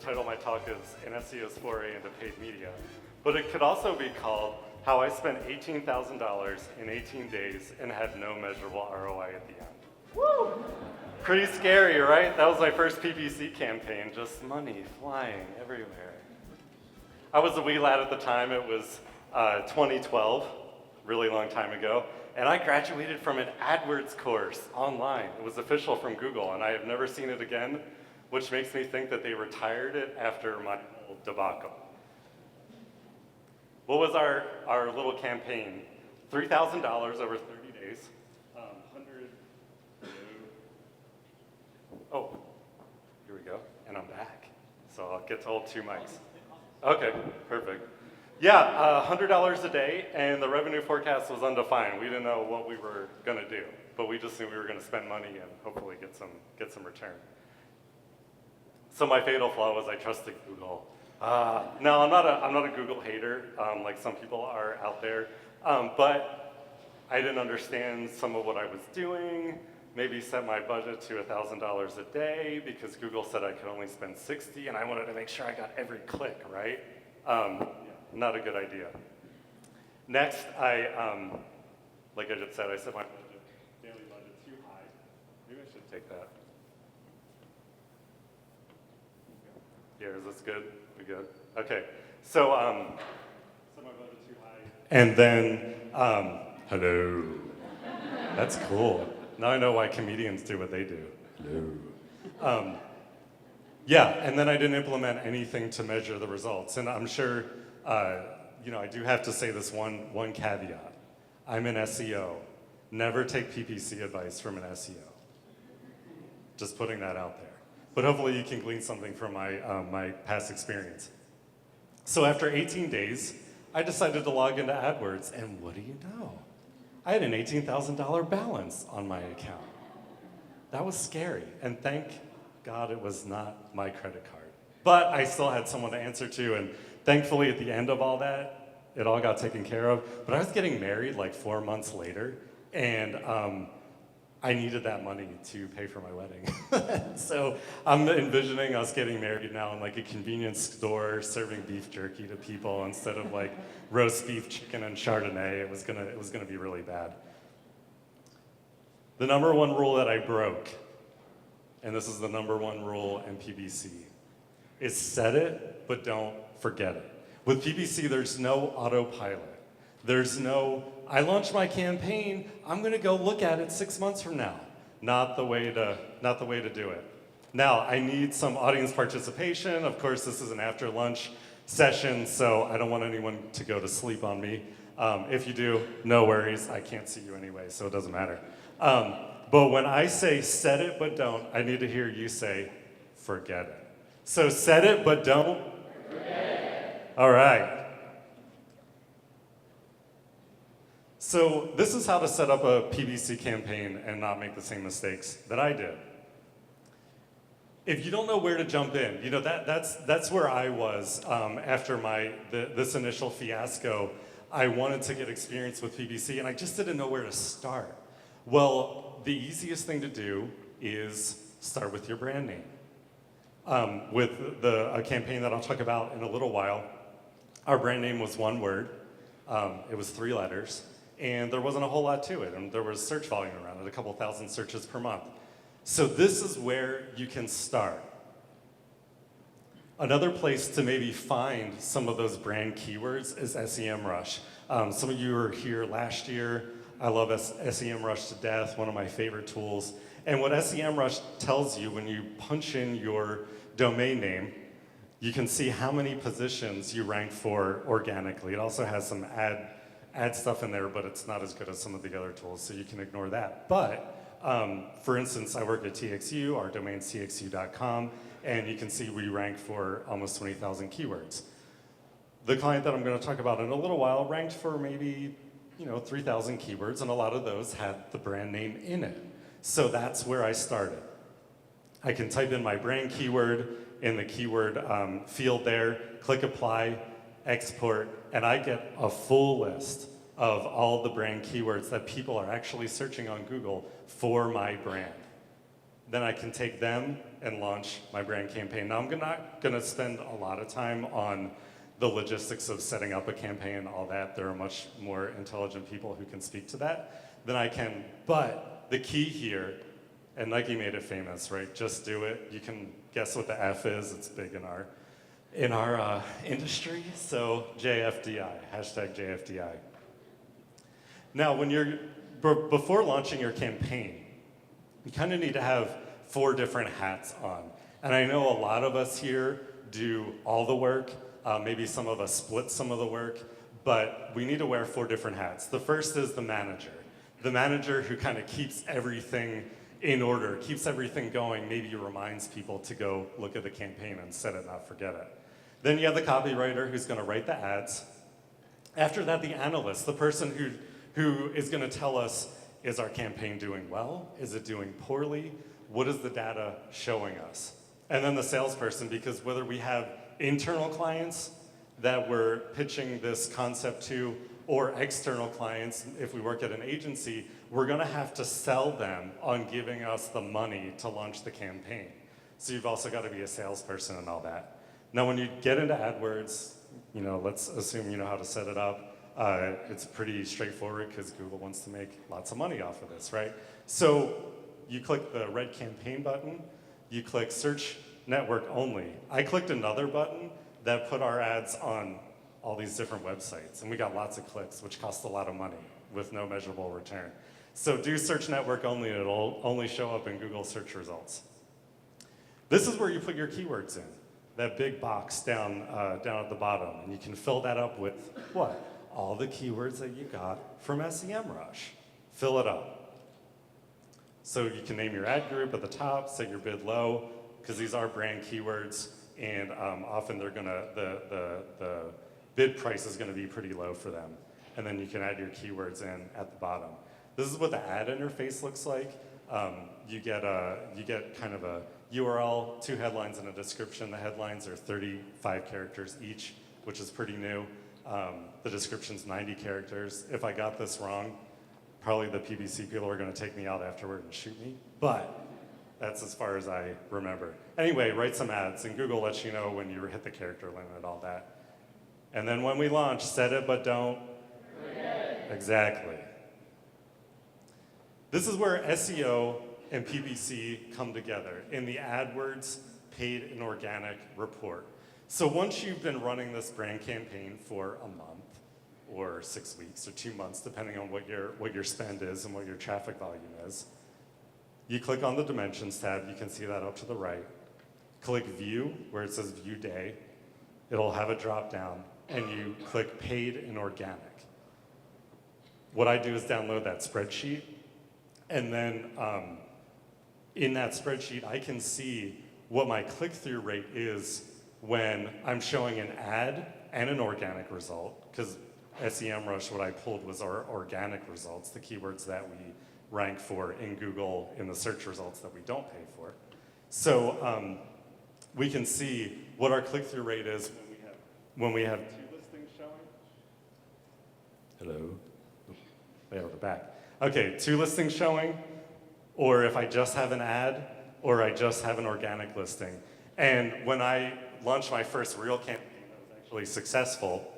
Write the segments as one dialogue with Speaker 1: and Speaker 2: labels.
Speaker 1: title of my talk is An SEO's Foray into Paid Media. But it could also be called How I Spent $18,000 in 18 Days and Had No Measurable ROI at the end. Woo! Pretty scary, right? That was my first PPC campaign, just money flying everywhere. I was a wee lad at the time. It was 2012, really long time ago. And I graduated from an AdWords course online. It was official from Google, and I have never seen it again, which makes me think that they retired it after my whole debacle. What was our little campaign? $3,000 over 30 days. 100. Oh, here we go. And I'm back. So I'll get to hold 2 mics. Okay, perfect. Yeah, $100 a day, and the revenue forecast was undefined. We didn't know what we were going to do, but we just knew we were going to spend money and hopefully get some return. So my fatal flaw was I trusted Google. No, I'm not a Google hater like some people are out there, but I didn't understand some of what I was doing. Maybe set my budget to $1,000 a day because Google said I could only spend 60, and I wanted to make sure I got every click, right? Not a good idea. Next, like I just said, I set my daily budget too high. Maybe I should take that. Here, is this good? We good? Okay. So, set my budget too high. And then, hello. That's cool. Now I know why comedians do what they do. Hello. Yeah, and then I didn't implement anything to measure the results. And I'm sure, I do have to say this one caveat. I'm an SEO. Never take PPC advice from an SEO. Just putting that out there. But hopefully you can glean something from my past experience. So after 18 days, I decided to log into AdWords, and what do you know? I had an $18,000 balance on my account. That was scary, and thank God it was not my credit card. But I still had someone to answer to, and thankfully at the end of all that, it all got taken care of. But I was getting married like 4 months later, and I needed that money to pay for my wedding. So I'm envisioning us getting married now in like a convenience store serving beef jerky to people instead of like roast beef, chicken, and Chardonnay. It was gonna be really bad. The number one rule that I broke, and this is the number one rule in PPC, is set it, but don't forget it. With PPC, there's no autopilot. There's no, I launched my campaign, I'm gonna go look at it 6 months from now. Not the way to do it. Now, I need some audience participation. Of course, this is an after lunch session, so I don't want anyone to go to sleep on me. If you do, no worries, I can't see you anyway, so it doesn't matter. But when I say set it but don't, I need to hear you say forget it. So set it but don't forget it. All right. So this is how to set up a PPC campaign and not make the same mistakes that I did. If you don't know where to jump in, that's where I was after this initial fiasco. I wanted to get experience with PPC, and I just didn't know where to start. Well, the easiest thing to do is start with your brand name. With a campaign that I'll talk about in a little while, our brand name was one word. It was 3 letters, and there wasn't a whole lot to it, and there was search volume around it, a couple thousand searches per month. So this is where you can start. Another place to maybe find some of those brand keywords is SEMrush. Some of you were here last year. I love SEMrush to death, one of my favorite tools. And what SEMrush tells you when you punch in your domain name, you can see how many positions you rank for organically. It also has some ad stuff in there, but it's not as good as some of the other tools, so you can ignore that. But for instance, I work at TXU, our domain's txu.com, and you can see we rank for almost 20,000 keywords. The client that I'm going to talk about in a little while ranked for maybe 3,000 keywords, and a lot of those had the brand name in it. So that's where I started. I can type in my brand keyword in the keyword field there, click apply, export, and I get a full list of all the brand keywords that people are actually searching on Google for my brand. then I can take them and launch my brand campaign. Now, I'm not gonna spend a lot of time on the logistics of setting up a campaign and all that. There are much more intelligent people who can speak to that than I can. But the key here, and Nike made it famous, right? Just do it. You can guess what the F is. It's big in our industry. So JFDI, hashtag JFDI. Now, when before launching your campaign, you kind of need to have 4 different hats on. And I know a lot of us here do all the work. Maybe some of us split some of the work, but we need to wear 4 different hats. The first is the manager. The manager who kind of keeps everything in order, keeps everything going, maybe reminds people to go look at the campaign and set it, not forget it. Then you have the copywriter who's gonna write the ads. After that, the analyst, the person who is gonna tell us, is our campaign doing well? Is it doing poorly? What is the data showing us? And then the salesperson, because whether we have internal clients that we're pitching this concept to, or external clients, if we work at an agency, we're gonna have to sell them on giving us the money to launch the campaign. So you've also gotta be a salesperson and all that. Now when you get into AdWords, let's assume you know how to set it up. It's pretty straightforward because Google wants to make lots of money off of this, right? So you click the red campaign button, you click search network only. I clicked another button that put our ads on all these different websites, and we got lots of clicks, which cost a lot of money with no measurable return. So do search network only, and it'll only show up in Google search results. This is where you put your keywords in, that big box down at the bottom, and you can fill that up with what? All the keywords that you got from SEMrush. Fill it up. So you can name your ad group at the top, set your bid low, because these are brand keywords, and often they're gonna, the bid price is gonna be pretty low for them. And then you can add your keywords in at the bottom. This is what the ad interface looks like. You get kind of a URL, 2 headlines and a description. The headlines are 35 characters each, which is pretty new. The description's 90 characters. If I got this wrong, probably the PPC people are gonna take me out afterward and shoot me, but that's as far as I remember. Anyway, write some ads, and Google lets you know when you hit the character limit and all that. And then when we launch, set it but don't forget. Exactly. This is where SEO and PPC come together in the AdWords paid and organic report. So once you've been running this brand campaign for a month, or 6 weeks, or 2 months, depending on what your spend is and what your traffic volume is, you click on the Dimensions tab, you can see that up to the right. Click View, where it says View Day. It'll have a drop down, and you click Paid and Organic. What I do is download that spreadsheet, and then in that spreadsheet, I can see what my click-through rate is when I'm showing an ad and an organic result, because SEMrush, what I pulled was our organic results, the keywords that we rank for in Google in the search results that we don't pay for. So we can see what our click-through rate is when we have 2 listings showing. Hello. Way out the back. Okay, 2 listings showing, or if I just have an ad, or I just have an organic listing. And when I launched my first real campaign that was actually successful,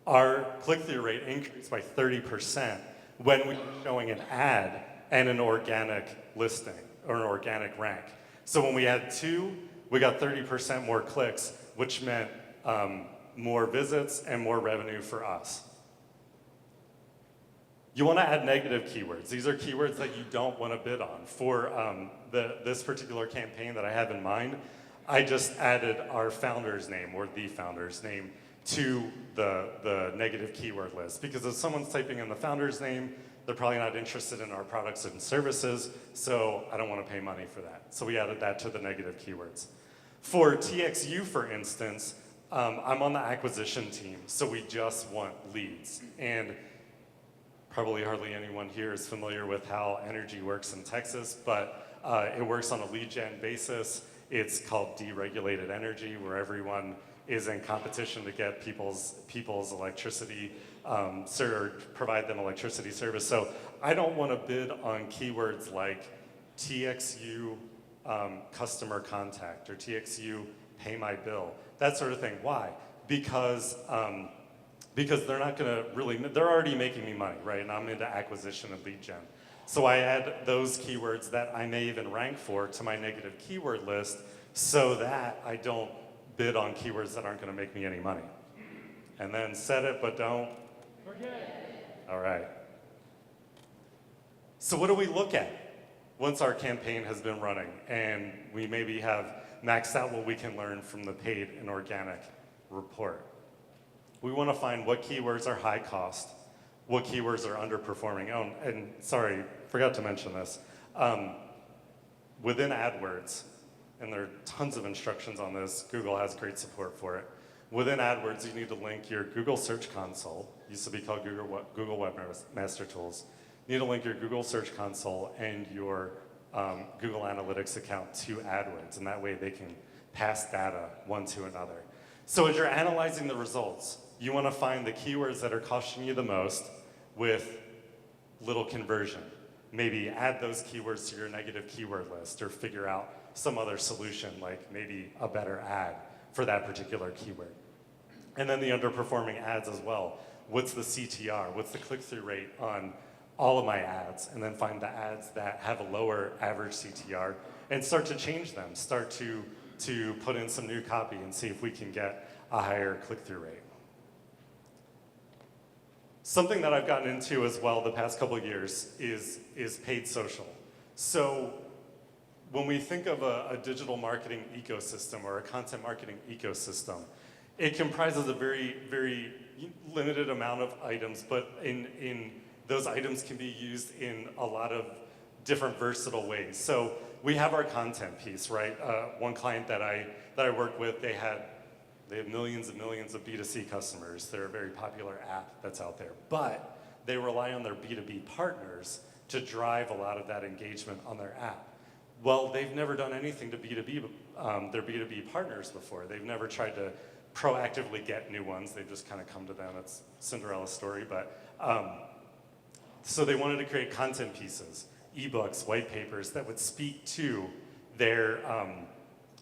Speaker 1: our click-through rate increased by 30% when we were showing an ad and an organic listing, or an organic rank. So when we had 2, we got 30% more clicks, which meant more visits and more revenue for us. You want to add negative keywords. These are keywords that you don't want to bid on. For this particular campaign that I have in mind, I just added our founder's name, or the founder's name, to the negative keyword list. Because if someone's typing in the founder's name, they're probably not interested in our products and services, so I don't want to pay money for that. So we added that to the negative keywords. For TXU, for instance, I'm on the acquisition team, so we just want leads. And probably hardly anyone here is familiar with how energy works in Texas, but it works on a lead gen basis. It's called deregulated energy, where everyone is in competition to get people's electricity, or provide them electricity service. So I don't want to bid on keywords like TXU customer contact, or TXU pay my bill, that sort of thing. Why? Because they're not gonna really, they're already making me money, right? And I'm into acquisition and lead gen. So I add those keywords that I may even rank for to my negative keyword list so that I don't bid on keywords that aren't gonna make me any money. And then set it, but don't forget. All right. So what do we look at once our campaign has been running and we maybe have maxed out what we can learn from the paid and organic report? We want to find what keywords are high cost, what keywords are underperforming. Oh, and sorry, forgot to mention this. Within AdWords, and there are tons of instructions on this, Google has great support for it. Within AdWords, you need to link your Google Search Console, used to be called Google Webmaster Tools. You need to link your Google Search Console and your Google Analytics account to AdWords, and that way they can pass data one to another. So as you're analyzing the results, you want to find the keywords that are costing you the most with little conversion. Maybe add those keywords to your negative keyword list, or figure out some other solution, like maybe a better ad for that particular keyword. And then the underperforming ads as well. What's the CTR? What's the click-through rate on all of my ads? And then find the ads that have a lower average CTR and start to change them. Start to put in some new copy and see if we can get a higher click-through rate. Something that I've gotten into as well the past couple of years is paid social. So when we think of a digital marketing ecosystem or a content marketing ecosystem, it comprises a very, very limited amount of items, but in those items can be used in a lot of different versatile ways. So we have our content piece, right? One client that I worked with, they have millions and millions of B2C customers. They're a very popular app that's out there, but they rely on their B2B partners to drive a lot of that engagement on their app. Well, they've never done anything to their B2B partners before. They've never tried to proactively get new ones. They've just kind of come to them. It's Cinderella's story, but so they wanted to create content pieces, ebooks, white papers that would speak to their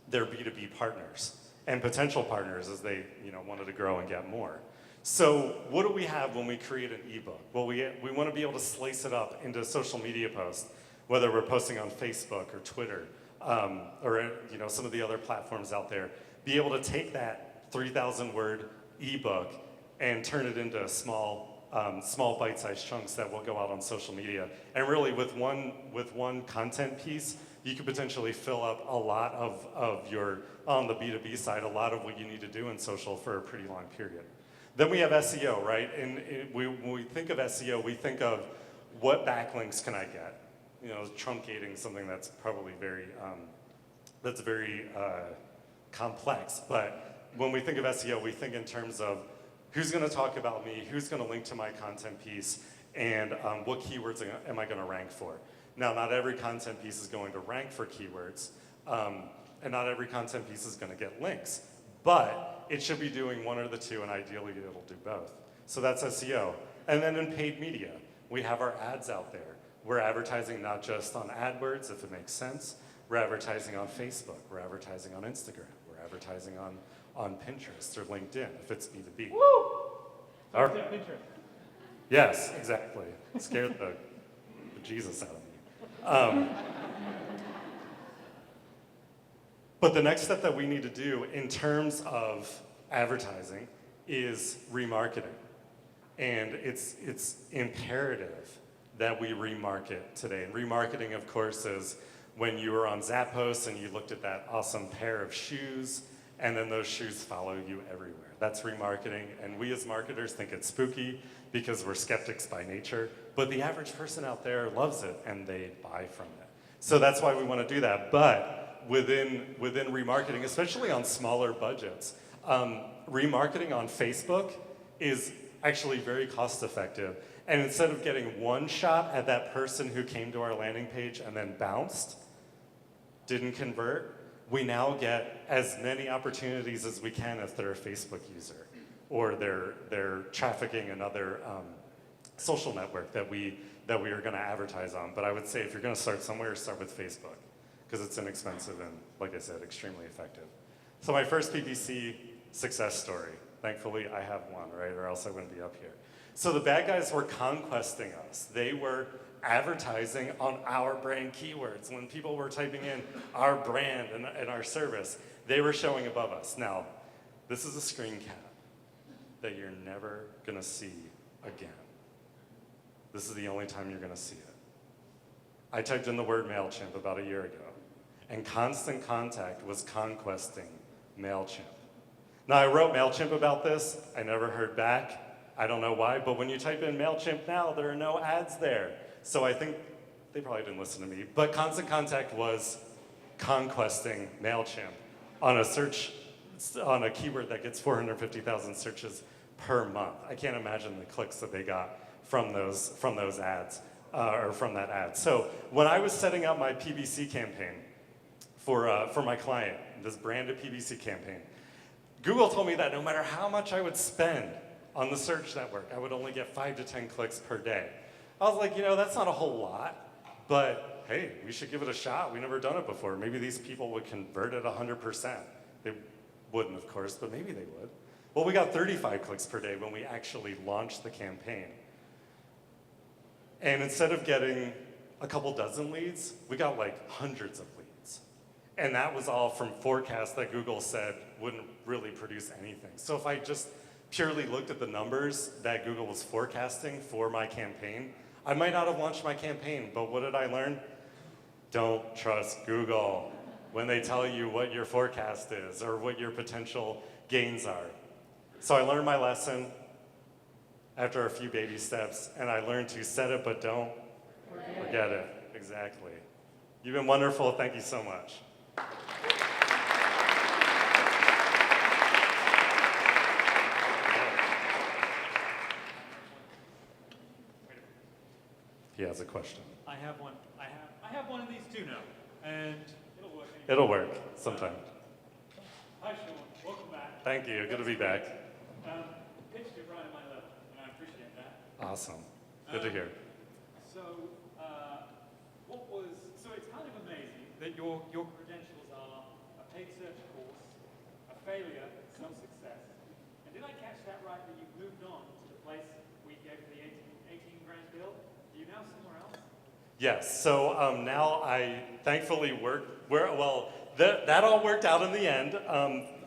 Speaker 1: B2B partners and potential partners as they wanted to grow and get more. So what do we have when we create an ebook? Well, we want to be able to slice it up into social media posts, whether we're posting on Facebook or Twitter or some of the other platforms out there. Be able to take that 3,000 word ebook and turn it into small bite-sized chunks that will go out on social media. And really with one content piece, you could potentially fill up a lot of your, on the B2B side, a lot of what you need to do in social for a pretty long period. Then we have SEO, right? And when we think of SEO, we think of what backlinks can I get? Truncating something that's probably very complex. But when we think of SEO, we think in terms of who's going to talk about me, who's going to link to my content piece, and what keywords am I going to rank for? Now, not every content piece is going to rank for keywords, and not every content piece is going to get links, but it should be doing one or the two, and ideally it'll do both. So that's SEO. And then in paid media, we have our ads out there. We're advertising not just on AdWords, if it makes sense. We're advertising on Facebook. We're advertising on Instagram. We're advertising on Pinterest or LinkedIn, if it's B2B.
Speaker 2: Woo!
Speaker 1: All right.
Speaker 2: Pinterest.
Speaker 1: Yes, exactly. Scared the Jesus out of me. But the next step that we need to do in terms of advertising is remarketing. And it's imperative that we remarket today. And remarketing, of course, is when you were on Zappos and you looked at that awesome pair of shoes, and then those shoes follow you everywhere. That's remarketing, and we as marketers think it's spooky because we're skeptics by nature, but the average person out there loves it and they buy from it. So that's why we want to do that. But within remarketing, especially on smaller budgets, remarketing on Facebook is actually very cost effective. And instead of getting one shot at that person who came to our landing page and then bounced, didn't convert, we now get as many opportunities as we can if they're a Facebook user or they're trafficking another social network that we were going to advertise on. But I would say if you're going to start somewhere, start with Facebook, because it's inexpensive and, like I said, extremely effective. So my first PPC success story. Thankfully, I have one, right? Or else I wouldn't be up here. So the bad guys were conquesting us. They were advertising on our brand keywords. When people were typing in our brand and our service, they were showing above us. Now, this is a screen cap that you're never going to see again. This is the only time you're going to see it. I typed in the word MailChimp about a year ago, and Constant Contact was conquesting MailChimp. Now, I wrote MailChimp about this. I never heard back. I don't know why, but when you type in MailChimp now, there are no ads there. So I think they probably didn't listen to me. But Constant Contact was conquesting MailChimp on a search, on a keyword that gets 450,000 searches per month. I can't imagine the clicks that they got from those ads, or from that ad. So when I was setting up my PPC campaign for my client, this branded PPC campaign, Google told me that no matter how much I would spend on the search network, I would only get 5 to 10 clicks per day. I was like, that's not a whole lot, but hey, we should give it a shot. We've never done it before. Maybe these people would convert at 100%. They wouldn't, of course, but maybe they would. Well, we got 35 clicks per day when we actually launched the campaign. And instead of getting a couple dozen leads, we got like hundreds of leads. And that was all from forecasts that Google said wouldn't really produce anything. So if I just purely looked at the numbers that Google was forecasting for my campaign, I might not have launched my campaign, but what did I learn? Don't trust Google when they tell you what your forecast is or what your potential gains are. So I learned my lesson after a few baby steps, and I learned to set it but don't forget it. Exactly. You've been wonderful. Thank you so much. He has a question.
Speaker 2: I have one. I have one of these too now, and it'll work.
Speaker 1: It'll work sometime.
Speaker 2: Hi, Shawn. Welcome back.
Speaker 1: Thank you. Good to be back.
Speaker 2: Pitched it right at my level, and I appreciate that.
Speaker 1: Awesome. Good to hear.
Speaker 2: So, so it's kind of amazing that your credentials are a paid search course, a failure, some success. And did I catch that right, that you've moved on to the place we gave the 18 grand bill? Are you now somewhere else?
Speaker 1: Yes. So now I thankfully that all worked out in the end.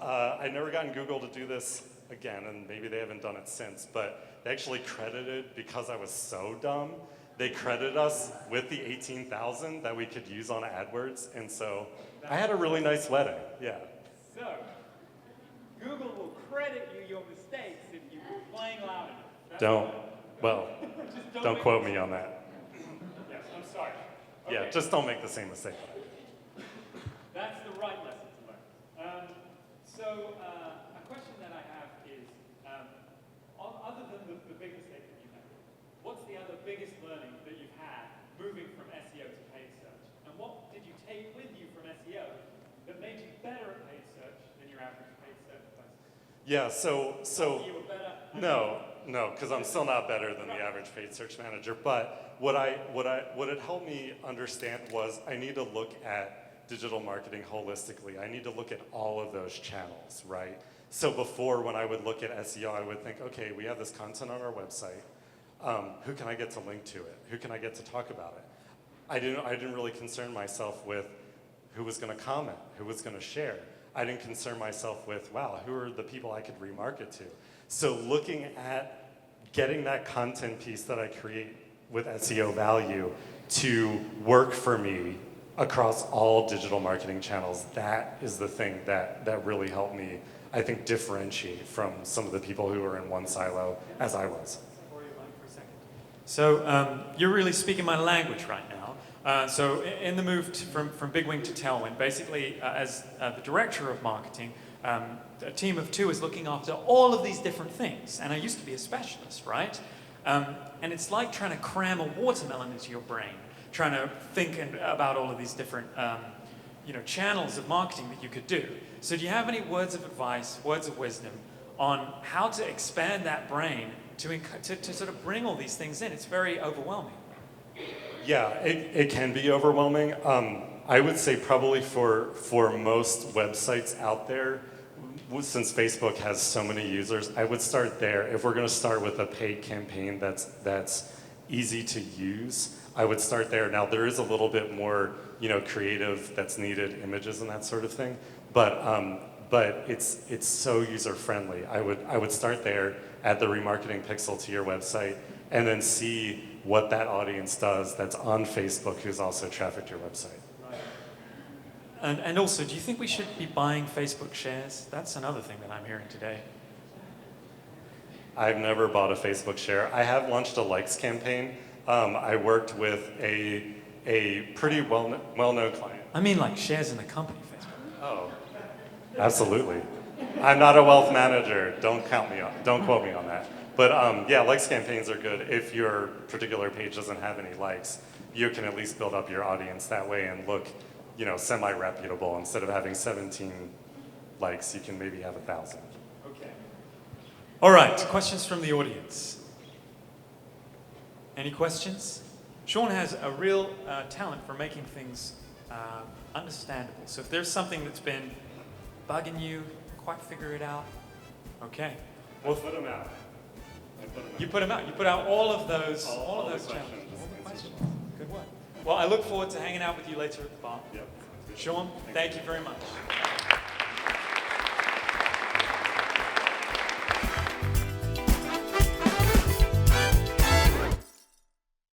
Speaker 1: I never gotten Google to do this again, and maybe they haven't done it since, but they actually credited, because I was so dumb, they credited us with the 18,000 that we could use on AdWords, and so I had a really nice wedding, yeah.
Speaker 2: So, Google will credit you your mistakes if you were playing loud enough.
Speaker 1: Don't quote me on that.
Speaker 2: Yes, I'm sorry. Okay.
Speaker 1: Yeah, just don't make the same mistake.
Speaker 2: That's the right lesson to learn. A question that I have is, other than the big mistake that you made, what's the other biggest learning that you've had moving from SEO to paid search? And what did you take with you from SEO that made you better at paid search than your average paid search person?
Speaker 1: Yeah, so
Speaker 2: You were better?
Speaker 1: no, because I'm still not better than the average paid search manager. But what it helped me understand was I need to look at digital marketing holistically. I need to look at all of those channels, right? So before, when I would look at SEO, I would think, okay, we have this content on our website. Who can I get to link to it? Who can I get to talk about it? I didn't really concern myself with who was going to comment, who was going to share. I didn't concern myself with, wow, who are the people I could remarket to? So looking at getting that content piece that I create with SEO value to work for me across all digital marketing channels, that is the thing that really helped me, I think, differentiate from some of the people who are in one silo, as I was.
Speaker 2: So you're really speaking my language right now. So in the move from Big Wing to Tailwind, basically as the director of marketing, a team of 2 is looking after all of these different things. And I used to be a specialist, right? And it's like trying to cram a watermelon into your brain, trying to think about all of these different channels of marketing that you could do. So do you have any words of advice, words of wisdom on how to expand that brain to sort of bring all these things in. It's very overwhelming.
Speaker 1: Yeah, it can be overwhelming. I would say probably for most websites out there, since Facebook has so many users, I would start there. If we're going to start with a paid campaign that's easy to use, I would start there. Now there is a little bit more, creative that's needed, images and that sort of thing, but it's so user friendly. I would start there, add the remarketing pixel to your website, and then see what that audience does that's on Facebook who's also trafficked your website.
Speaker 2: And also, do you think we should be buying Facebook shares? That's another thing that I'm hearing today.
Speaker 1: I've never bought a Facebook share. I have launched a likes campaign. I worked with a pretty well-known client.
Speaker 2: I mean like shares in the company, Facebook.
Speaker 1: Oh, absolutely. I'm not a wealth manager. Don't quote me on that. But yeah, likes campaigns are good. If your particular page doesn't have any likes, you can at least build up your audience that way and look, semi-reputable. Instead of having 17 likes, you can maybe have 1,000.
Speaker 2: Okay. All right, questions from the audience. Any questions? Shawn has a real talent for making things understandable. So if there's something that's been bugging you, quite figure it out. Okay.
Speaker 1: Well, put them out.
Speaker 2: You put them out. You put out all of those,
Speaker 1: all
Speaker 2: of those
Speaker 1: the
Speaker 2: challenges.
Speaker 1: questions.
Speaker 2: All the questions. Good work. Well, I look forward to hanging out with you later at the bar.
Speaker 1: Yep.
Speaker 2: Shawn, thank you very much.